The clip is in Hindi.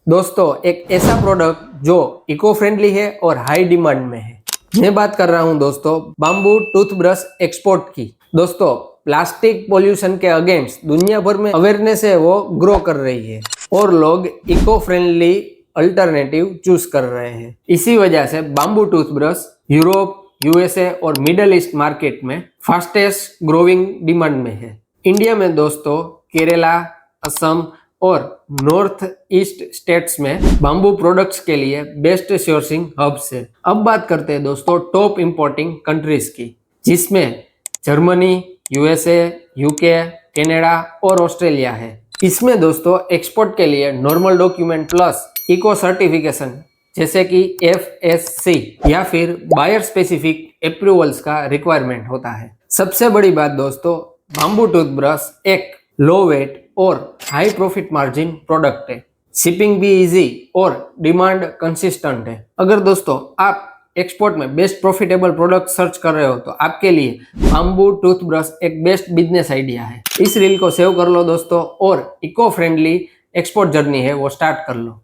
दोस्तों एक ऐसा प्रोडक्ट जो इको फ्रेंडली है और हाई डिमांड में है। मैं बात कर रहा हूं दोस्तों बाम्बू टूथब्रश एक्सपोर्ट की। दोस्तों प्लास्टिक पोल्यूशन के अगेंस्ट दुनिया भर में अवेयरनेस है वो ग्रो कर रही है और लोग इको फ्रेंडली अल्टरनेटिव चूज कर रहे हैं। इसी वजह से बाम्बू टूथब्रश यूरोप, यूएसए और मिडल ईस्ट मार्केट में फास्टेस्ट ग्रोइंग डिमांड में है। इंडिया में दोस्तों केरला, असम और नॉर्थ ईस्ट स्टेट्स में बाम्बू प्रोडक्ट्स के लिए बेस्ट सोर्सिंग हब्स है। अब बात करते हैं दोस्तों टॉप इंपोर्टिंग कंट्रीज की, जिसमें जर्मनी, यूएसए, यूके, कनाडा और ऑस्ट्रेलिया है। इसमें दोस्तों एक्सपोर्ट के लिए normal document plus eco certification जैसे कि FSC या फिर बायर स्पेसिफिक अप्रूवल्स का रिक्वायरमेंट होता है। सबसे बड़ी बात दोस्तों, बाम्बू टूथब्रश एक लो वेट और हाई प्रॉफिट मार्जिन प्रोडक्ट है। शिपिंग भी इजी और डिमांड कंसिस्टेंट है। अगर दोस्तों आप एक्सपोर्ट में बेस्ट प्रॉफिटेबल प्रोडक्ट सर्च कर रहे हो तो आपके लिए बाम्बू टूथब्रश एक बेस्ट बिजनेस आइडिया है। इस रील को सेव कर लो दोस्तों और इको फ्रेंडली एक्सपोर्ट जर्नी है वो स्टार्ट कर लो।